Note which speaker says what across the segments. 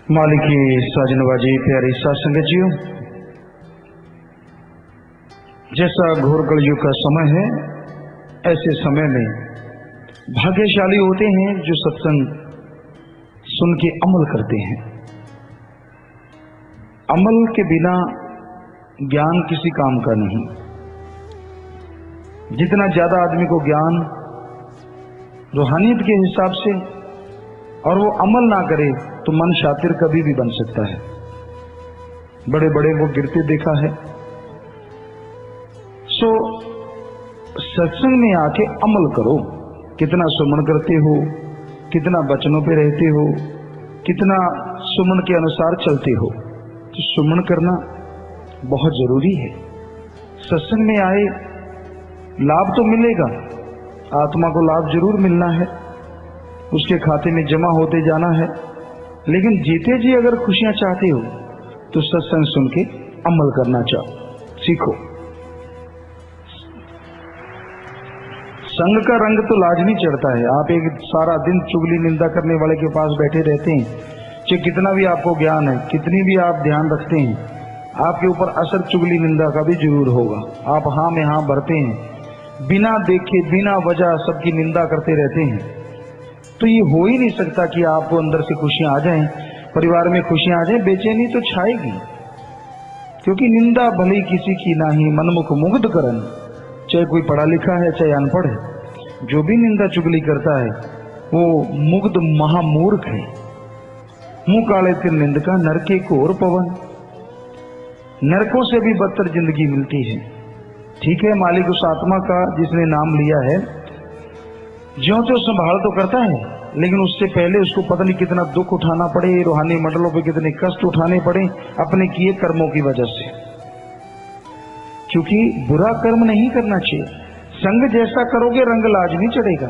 Speaker 1: मालिक की साजनबाजी प्यारी साथ संगतियों, जैसा घोर कलयुग का समय है, ऐसे समय में भाग्यशाली होते हैं जो सत्संग सुन के अमल करते हैं। अमल के बिना ज्ञान किसी काम का नहीं। जितना ज्यादा आदमी को ज्ञान रूहानियत के हिसाब से और वो अमल ना करे तो मन शातिर कभी भी बन सकता है। बड़े बड़े वो गिरते देखा है। सो सत्संग में आके अमल करो। कितना सुमन करते हो, कितना वचनों पे रहते हो, कितना सुमन के अनुसार चलते हो, तो सुमन करना बहुत जरूरी है। सत्संग में आए लाभ तो मिलेगा, आत्मा को लाभ जरूर मिलना है, उसके खाते में जमा होते जाना है, लेकिन जीते जी अगर खुशियां चाहते हो तो सत्संग सुन के अमल करना सीखो। संग का रंग तो लाजमी चढ़ता है। आप एक सारा दिन चुगली निंदा करने वाले के पास बैठे रहते हैं, चाहे कितना भी आपको ज्ञान है, कितनी भी आप ध्यान रखते हैं, आपके ऊपर असर चुगली निंदा का भी जरूर होगा। आप हाँ में हाँ भरते हैं, बिना देखे बिना वजह सबकी निंदा करते रहते हैं, तो ये हो ही नहीं सकता कि आपको अंदर से खुशियां आ जाएं, परिवार में खुशियां आ जाएं। बेचैनी तो छाएगी, क्योंकि निंदा भले किसी की नाही, मनमुख मुग्ध करन। चाहे कोई पढ़ा लिखा है चाहे अनपढ़ है, जो भी निंदा चुगली करता है वो मुग्ध महामूर्ख है। मुंह काले तिर निंदका नरके घोर पवन। नरकों से भी बदतर जिंदगी मिलती है। ठीक है, मालिक उस आत्मा का जिसने नाम लिया है ज्यों त्यों संभाल तो करता है, लेकिन उससे पहले उसको पता नहीं कितना दुख उठाना पड़े, रूहानी मंडलों पे कितने कष्ट उठाने पड़े अपने किए कर्मों की वजह से। क्योंकि बुरा कर्म नहीं करना चाहिए। संग जैसा करोगे रंग लाजमी चढ़ेगा।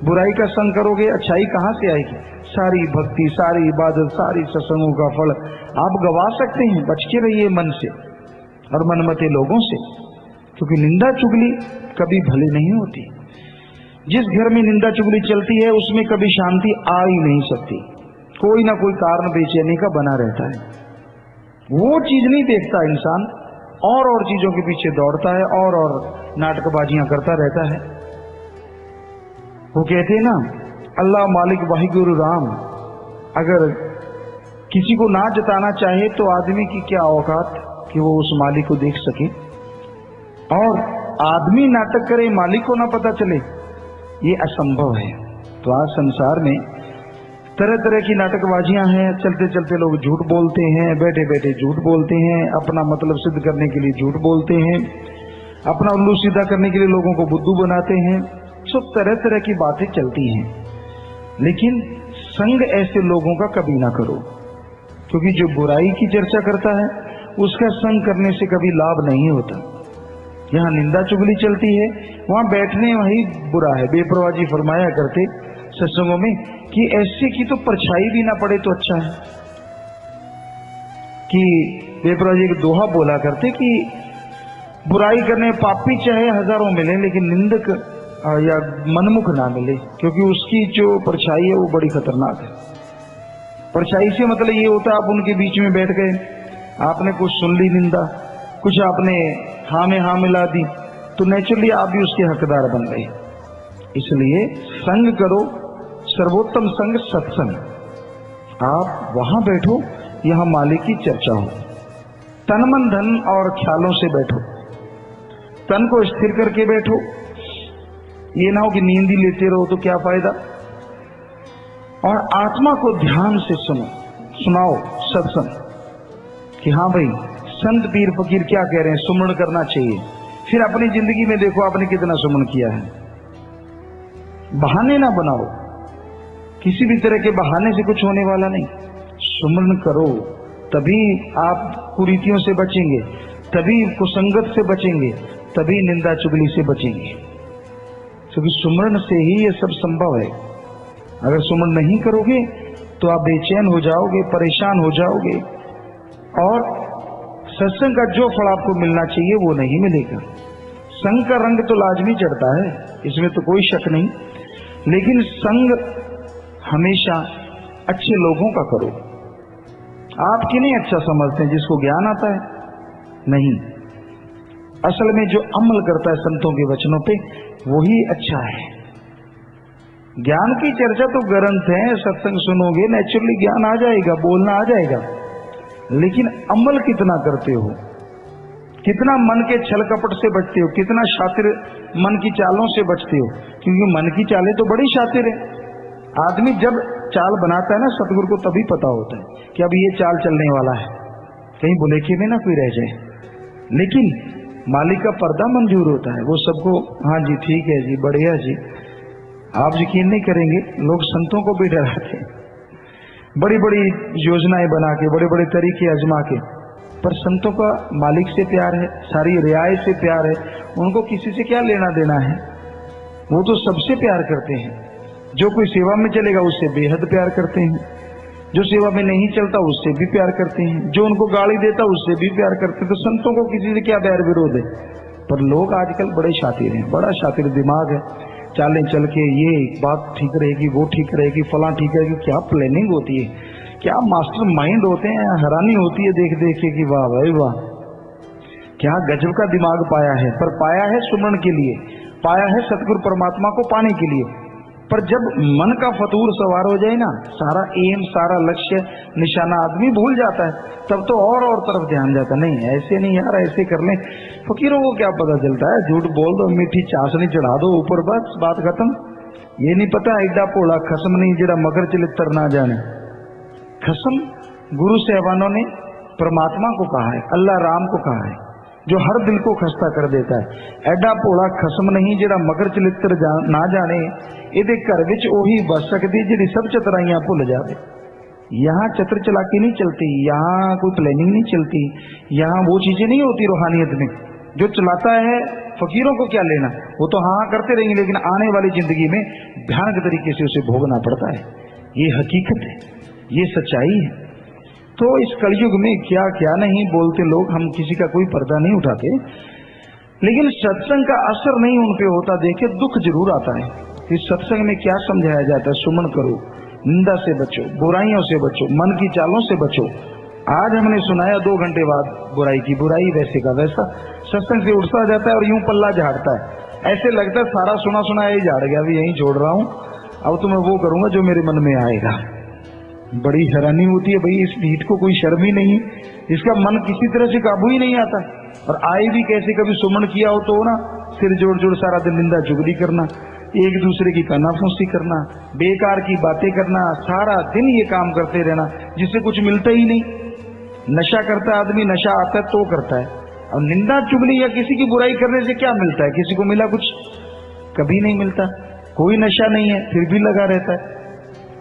Speaker 1: बुराई का संग करोगे अच्छाई कहां से आएगी? सारी भक्ति, सारी इबादत, सारी सत्संगों का फल आप गवा सकते हैं। बच के रहिए मन से और मनमते लोगों से, क्योंकि निंदा चुगली कभी भली नहीं होती। जिस घर में निंदा चुगली चलती है उसमें कभी शांति आ ही नहीं सकती। कोई ना कोई कारण बेचैनी का बना रहता है। वो चीज नहीं देखता इंसान, और चीजों के पीछे दौड़ता है और नाटकबाजियां करता रहता है। वो कहते हैं ना, अल्लाह मालिक वाहिगुरु राम। अगर किसी को ना जताना चाहे तो आदमी की क्या औकात कि वो उस मालिक को देख सके, और आदमी नाटक करे मालिक को ना पता चले, ये असंभव है। तो आज संसार में तरह तरह की नाटकबाजियां हैं। चलते चलते लोग झूठ बोलते हैं, बैठे बैठे झूठ बोलते हैं, अपना मतलब सिद्ध करने के लिए झूठ बोलते हैं, अपना उल्लू सीधा करने के लिए लोगों को बुद्धू बनाते हैं। सब तरह तरह की बातें चलती हैं। लेकिन संग ऐसे लोगों का कभी ना करो, क्योंकि जो बुराई की चर्चा करता है उसका संग करने से कभी लाभ नहीं होता। यहाँ निंदा चुगली चलती है, वहां बैठने वही बुरा है। बेपरवाह जी फरमाया करते सत्संगों में कि ऐसे की तो परछाई भी ना पड़े तो अच्छा है। कि बेपरवाह जी एक दोहा बोला करते कि बुराई करने पापी चाहे हजारों मिले, लेकिन निंदक या मनमुख ना मिले, क्योंकि उसकी जो परछाई है वो बड़ी खतरनाक है। परछाई से मतलब ये होता है आप उनके बीच में बैठ गए, आपने कुछ सुन ली निंदा, कुछ आपने हाँ में हाँ मिला दी, तो नेचुरली आप भी उसके हकदार बन गए। इसलिए संग करो, सर्वोत्तम संग सत्संग। आप वहां बैठो, यहां मालिक की चर्चा हो। तन मन धन और ख्यालों से बैठो। तन को स्थिर करके बैठो। ये ना हो कि नींद ही लेते रहो तो क्या फायदा। और आत्मा को ध्यान से सुनाओ सत्संग कि हाँ भाई संत पीर फकीर क्या कह रहे हैं, सुमन करना चाहिए। फिर अपनी जिंदगी में देखो आपने कितना सुमन किया है। बहाने ना बनाओ, किसी भी तरह के बहाने से कुछ होने वाला नहीं। सुमन करो, तभी आप कुरीतियों से बचेंगे, तभी कुसंगत से बचेंगे, तभी निंदा चुगली से बचेंगे, क्योंकि सुमरण से ही ये सब संभव है। अगर सुमन नहीं करोगे तो आप बेचैन हो जाओगे, परेशान हो जाओगे, और सत्संग का जो फल आपको मिलना चाहिए वो नहीं मिलेगा। संग का रंग तो लाजमी चढ़ता है, इसमें तो कोई शक नहीं, लेकिन संग हमेशा अच्छे लोगों का करो, आप किन्हें अच्छा समझते हैं? जिसको ज्ञान आता है? नहीं, असल में जो अमल करता है संतों के वचनों पे वही अच्छा है। ज्ञान की चर्चा तो ग्रंथ है, सत्संग सुनोगे नेचुरली ज्ञान आ जाएगा, बोलना आ जाएगा, लेकिन अमल कितना करते हो, कितना मन के छल कपट से बचते हो, कितना शातिर मन की चालों से बचते हो, क्योंकि मन की चालें तो बड़ी शातिर है। आदमी जब चाल बनाता है ना, सतगुरु को तभी पता होता है कि अब ये चाल चलने वाला है, कहीं बुलेखे में ना कोई रह जाए। लेकिन मालिक का पर्दा मंजूर होता है, वो सबको हाँ जी ठीक है जी बढ़िया जी। आप यकीन नहीं करेंगे, लोग संतों को भी डराते हैं, बड़ी बड़ी योजनाएं बना के, बड़े बड़े तरीके आजमा के, पर संतों का मालिक से प्यार है, सारी रियायत से प्यार है, उनको किसी से क्या लेना देना है, वो तो सबसे प्यार करते हैं। जो कोई सेवा में चलेगा उससे बेहद प्यार करते हैं, जो सेवा में नहीं चलता उससे भी प्यार करते हैं, जो उनको गाली देता उससे भी प्यार करते हैं। तो संतों को किसी से क्या बैर विरोध है? पर लोग आजकल बड़े शातिर हैं, बड़ा शातिर दिमाग है, चालें चल के ये बात ठीक रहेगी, वो ठीक रहेगी, फलां ठीक रहेगी, क्या प्लानिंग होती है, क्या मास्टर माइंड होते हैं। हैरानी होती है देख देख के कि वाह भाई वाह, क्या गजब का दिमाग पाया है। पर पाया है सुमरण के लिए, पाया है सतगुरु परमात्मा को पाने के लिए। पर जब मन का फतूर सवार हो जाए ना, सारा एम, सारा लक्ष्य, निशाना आदमी भूल जाता है, तब तो और तरफ ध्यान जाता। नहीं ऐसे नहीं यार, ऐसे कर लें। फकीरों को क्या पता चलता है, झूठ बोल दो, मीठी चाशनी चढ़ा दो ऊपर, बस बात खत्म। ये नहीं पता एडा पोला खसम नहीं जेड़ा मगर चलित्र ना जाने। खसम गुरु साहबानों ने परमात्मा को कहा है, अल्लाह राम को कहा है, जो हर दिल को खस्ता कर देता है। एडा पोला खसम नहीं जेड़ा मगर चलित्र ना जाने, इहदे घर विच ओही बस सकदी जिहड़ी सब चतुराइयां भुल जावे। यहाँ चतुर चलाकी नहीं चलती, यहाँ कोई प्लानिंग नहीं चलती, यहाँ वो चीजें नहीं होती रूहानियत में। जो चलाता है फकीरों को क्या लेना, वो तो हाँ करते रहेंगे, लेकिन आने वाली जिंदगी में भयानक तरीके से उसे भोगना पड़ता है। ये हकीकत है, ये सच्चाई है। तो इस कलयुग में क्या क्या नहीं बोलते लोग, हम किसी का कोई पर्दा नहीं उठाते, लेकिन सत्संग का असर नहीं उन पे होता देखे दुख जरूर आता है। इस सत्संग में क्या समझाया जाता है? सुमन करो, निंदा से बचो, बुराइयों से बचो, मन की चालों से बचो। आज हमने सुनाया 2 घंटे बाद बुराई की बुराई, वैसे का वैसा। सत्संग से उठता जाता है और यूं पल्ला झाड़ता है, ऐसे लगता है सारा सुना सुना यही झाड़ गया, अभी यहीं छोड़ रहा हूं, अब तो मैं वो करूंगा जो मेरे मन में आएगा। बड़ी हैरानी होती है भाई, इस ढीठ को कोई शर्म ही नहीं, इसका मन किसी तरह से काबू ही नहीं आता। और आए भी कैसे, कभी सुमन किया हो तो ना सिर जोड़ जोड़ सारा दिन निंदा चुगली करना, एक दूसरे की कानाफूसी करना, बेकार की बातें करना, सारा दिन ये काम करते रहना जिससे कुछ मिलता ही नहीं। नशा करता आदमी, नशा आता है तो करता है, और निंदा चुगली या किसी की बुराई करने से क्या मिलता है? किसी को मिला कुछ? कभी नहीं मिलता। कोई नशा नहीं है फिर भी लगा रहता है।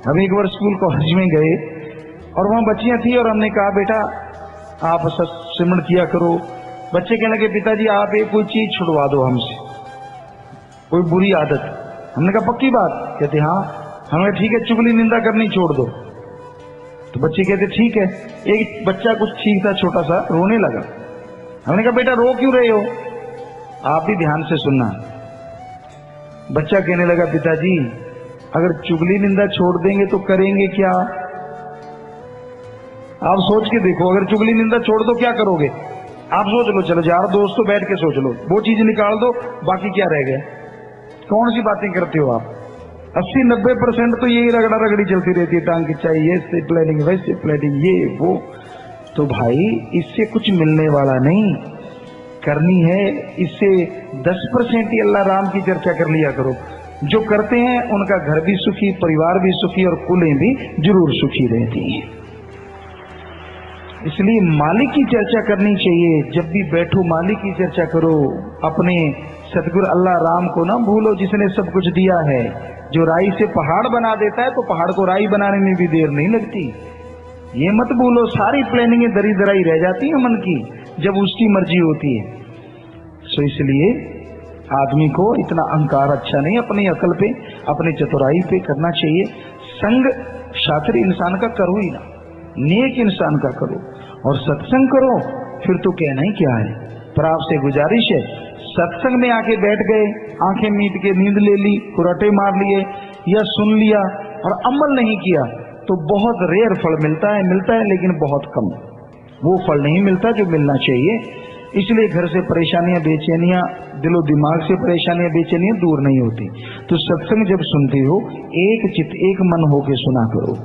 Speaker 1: हम एक बार स्कूल कॉलेज में गए और वहां बच्चियां थी और हमने कहा बेटा आप सिमरन किया करो। बच्चे कहने लगे पिताजी आप एक कोई चीज छुड़वा दो हमसे, कोई बुरी आदत। हमने कहा पक्की बात? कहते हाँ। हमें ठीक है, चुगली निंदा करनी छोड़ दो। तो बच्चे कहते ठीक है। एक बच्चा कुछ ठीक था, छोटा सा, रोने लगा। हमने कहा बेटा रो क्यों रहे हो? आप भी ध्यान से सुनना। बच्चा कहने लगा पिताजी अगर चुगली निंदा छोड़ देंगे तो करेंगे क्या? आप सोच के देखो, अगर चुगली निंदा छोड़ दो क्या करोगे? आप सोच लो, चलो यार दोस्तों बैठ के सोच लो, वो चीज निकाल दो, बाकी क्या रह गया? कौन सी बातें करते हो आप? 80-90% तो यही रगड़ा रगड़ी चलती रहती है, टांग खिंचाई, ये से प्लानिंग, वैसे प्लानिंग, ये वो। तो भाई इससे कुछ मिलने वाला नहीं, करनी है इससे 10% ही अल्लाह राम की चर्चा कर लिया करो। जो करते हैं उनका घर भी सुखी, परिवार भी सुखी और कुलें भी जरूर सुखी रहती हैं। इसलिए मालिक की चर्चा करनी चाहिए। जब भी बैठो मालिक की चर्चा करो। अपने सतगुरु अल्लाह राम को ना भूलो जिसने सब कुछ दिया है। जो राई से पहाड़ बना देता है तो पहाड़ को राई बनाने में भी देर नहीं लगती। ये मत भूलो, सारी प्लानिंगें दरी दराई रह जाती है मन की जब उसकी मर्जी होती है। सो इसलिए आदमी को इतना अहंकार अच्छा नहीं, अपनी अकल पे, अपनी चतुराई पे करना चाहिए। संग शातिर इंसान का करो ही ना, नेक इंसान का करो और सत्संग करो, फिर तो कहना ही क्या है। पर आपसे गुजारिश है, सत्संग में आके बैठ गए, आंखें मीट के नींद ले ली, कुराटे मार लिए या सुन लिया और अमल नहीं किया तो बहुत रेयर फल मिलता है लेकिन बहुत कम। वो फल नहीं मिलता जो मिलना चाहिए। इसलिए घर से परेशानियां, बेचैनियां, दिलो दिमाग से परेशानियां, बेचैनियां दूर नहीं होती। तो सत्संग जब सुनते हो एक चित्त एक मन होके सुना करो,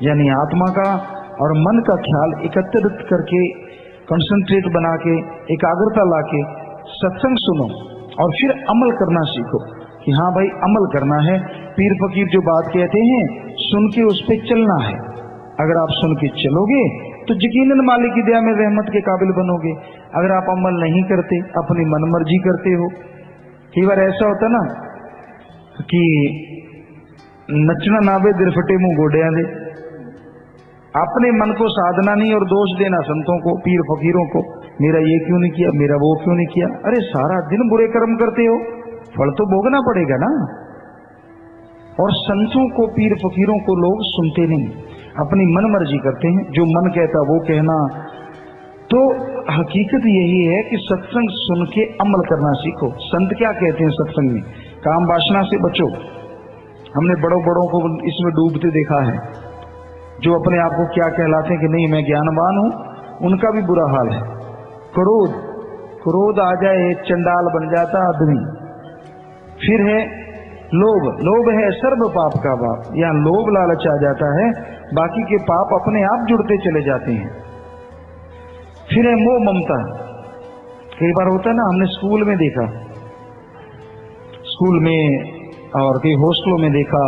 Speaker 1: यानी आत्मा का और मन का ख्याल एकत्रित करके, कंसंट्रेट बना के, एकाग्रता लाके सत्संग सुनो और फिर अमल करना सीखो कि हाँ भाई अमल करना है। पीर फकीर जो बात कहते हैं सुन के उस पर चलना है। अगर आप सुन के चलोगे तो यकीनन मालिक की दया में रहमत के काबिल बनोगे। अगर आप अमल नहीं करते, अपनी मनमर्जी करते हो, कई बार ऐसा होता ना कि नचना नावे दिरफटे मुंह गोडिया दे, अपने मन को साधना नहीं और दोष देना संतों को, पीर फकीरों को, मेरा ये क्यों नहीं किया, मेरा वो क्यों नहीं किया। अरे सारा दिन बुरे कर्म करते हो, फल तो भोगना पड़ेगा ना। और संतों को, पीर फकीरों को लोग सुनते नहीं, अपनी मन मर्जी करते हैं, जो मन कहता वो कहना। तो हकीकत यही है कि सत्संग सुन के अमल करना सीखो। संत क्या कहते हैं सत्संग में, काम वासना से बचो। हमने बड़ों बड़ों को इसमें डूबते देखा है, जो अपने आप को क्या कहलाते हैं कि नहीं मैं ज्ञानवान हूं, उनका भी बुरा हाल है। क्रोध आ जाए चंडाल बन जाता आदमी। फिर है लोभ, लोभ है सर्व पाप का बाप। यहाँ लोभ लालच आ जाता है, बाकी के पाप अपने आप जुड़ते चले जाते हैं। फिर है मोह ममता। कई बार होता है ना, हमने स्कूल में देखा, स्कूल में और कई हॉस्टलों में देखा,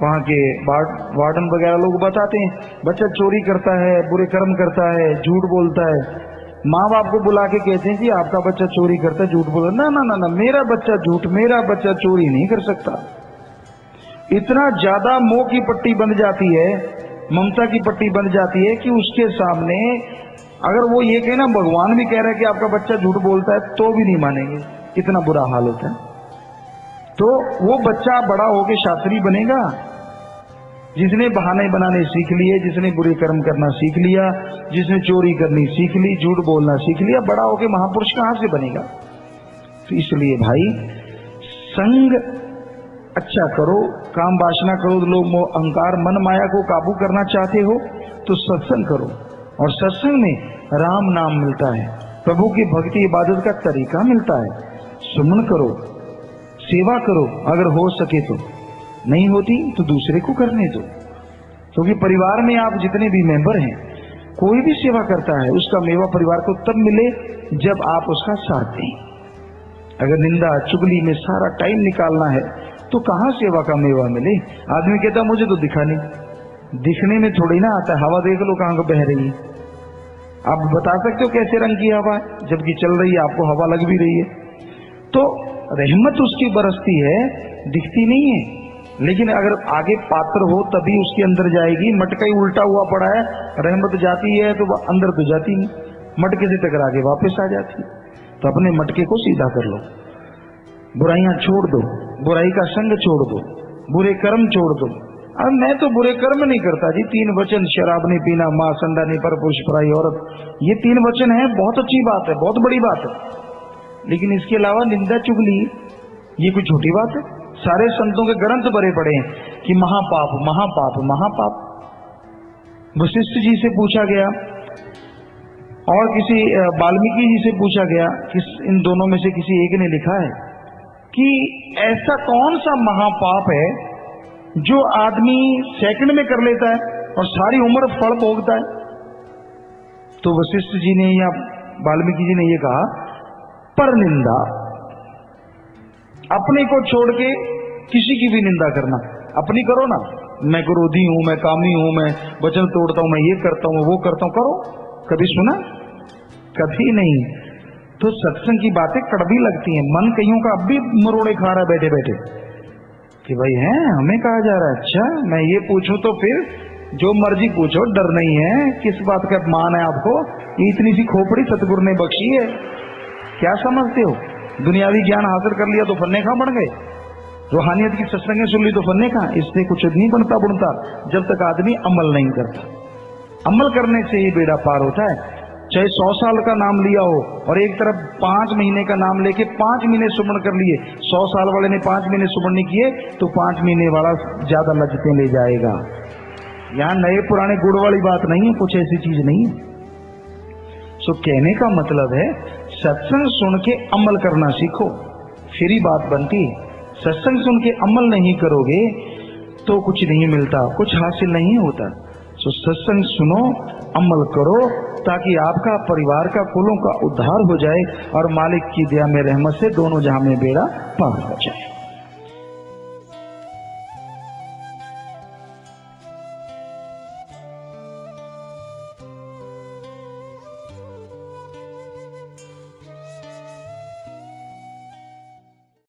Speaker 1: वहां के वार्डन वगैरह लोग बताते हैं बच्चा चोरी करता है, बुरे कर्म करता है, झूठ बोलता है। माँ बाप को बुला के कहते हैं कि आपका बच्चा चोरी करता है, झूठ बोलता। ना ना ना ना, मेरा बच्चा झूठ, मेरा बच्चा चोरी नहीं कर सकता। इतना ज्यादा मोह की पट्टी बन जाती है, ममता की पट्टी बन जाती है कि उसके सामने अगर वो ये कहे ना भगवान भी कह रहा है कि आपका बच्चा झूठ बोलता है, तो भी नहीं मानेंगे। इतना बुरा हाल होता है। तो वो बच्चा बड़ा होके शास्त्री बनेगा जिसने बहाने बनाने सीख लिए, जिसने बुरे कर्म करना सीख लिया, जिसने चोरी करनी सीख ली, झूठ बोलना सीख लिया, बड़ा होके महापुरुष कहां से बनेगा। तो इसलिए भाई संग अच्छा करो, काम वासना करो, लोग अहंकार मन माया को काबू करना चाहते हो तो सत्संग करो। और सत्संग में राम नाम मिलता है, प्रभु की भक्ति इबादत का तरीका मिलता है। सुमन करो, सेवा करो, अगर हो सके तो, नहीं होती तो दूसरे को करने दो। क्योंकि परिवार में आप जितने भी मेंबर हैं, कोई भी सेवा करता है उसका मेवा परिवार को तब मिले जब आप उसका साथ दें। अगर निंदा चुगली में सारा टाइम निकालना है तो कहां सेवा का मेवा मिले। आदमी कहता मुझे तो दिखा नहीं, दिखने में थोड़ी ना आता है, हवा देख लो कहां को बह रही है। आप बता सकते हो कैसे रंग की हवा है, जबकि चल रही है, आपको हवा लग भी रही है। तो रहमत उसकी बरसती है, दिखती नहीं है। लेकिन अगर आगे पात्र हो तभी उसके अंदर जाएगी। मटका ही उल्टा हुआ पड़ा है, रहमत जाती है तो वह अंदर तो जाती नहीं, मटके से टकरा के वापस आ जाती। तो अपने मटके को सीधा कर लो, बुराइयां छोड़ दो, बुराई का संग छोड़ दो, बुरे कर्म छोड़ दो। अब मैं तो बुरे कर्म नहीं करता जी, 3 वचन, शराब नहीं पीना, मां संडा नहीं, पर पुरुष पराई औरत, ये 3 वचन है, बहुत अच्छी बात है, बहुत बड़ी बात है। लेकिन इसके अलावा निंदा चुगली ये कोई छोटी बात है। सारे संतों के ग्रंथ भरे पड़े हैं कि महापाप महापाप महापाप। वशिष्ठ जी से पूछा गया और किसी वाल्मीकि जी से पूछा गया कि इन दोनों में से किसी एक ने लिखा है कि ऐसा कौन सा महापाप है जो आदमी सेकंड में कर लेता है और सारी उम्र फल भोगता है। तो वशिष्ठ जी ने या वाल्मीकि जी ने ये कहा, पर निंदा, अपने को छोड़ के किसी की भी निंदा करना। अपनी करो ना, मैं क्रोधी हूं, मैं कामी हूं, मैं वचन तोड़ता हूं, मैं ये करता हूं, वो करता हूं, करो। कभी सुना? कभी नहीं। तो सत्संग की बातें कड़वी लगती हैं। मन कईयों का अब भी मरोड़े खा रहा है बैठे बैठे कि भाई है हमें कहा जा रहा है। अच्छा मैं ये पूछूं तो फिर जो मर्जी पूछो, डर नहीं है। किस बात का मान है आपको? इतनी सी खोपड़ी सतगुरु ने बख्शी है, क्या समझते हो? दुनियावी ज्ञान हासिल कर लिया तो फन्ने कहां बन गए? रूहानियत की सत्संगें सुन ली तो फन्ने कहां? इससे कुछ नहीं बनता बुनता जब तक आदमी अमल नहीं करता। अमल करने से ही बेड़ा पार होता है। चाहे 100 साल का नाम लिया हो और एक तरफ 5 महीने का नाम लेके 5 महीने सुमन कर लिए, 100 साल वाले ने 5 महीने सुमन नहीं किए तो 5 महीने वाला ज्यादा लज्जतें ले जाएगा। यहां नए पुराने गुड़ वाली बात नहीं है, कुछ ऐसी चीज नहीं है। सो कहने का मतलब है सत्संग सुन के अमल करना सीखो, फिर ही बात बनती है। सत्संग सुन के अमल नहीं करोगे तो कुछ नहीं मिलता, कुछ हासिल नहीं होता। सो सत्संग सुनो, अमल करो, ताकि आपका, परिवार का, कुलों का उद्धार हो जाए और मालिक की दया में, रहमत से दोनों जहां में बेड़ा पार हो जाए।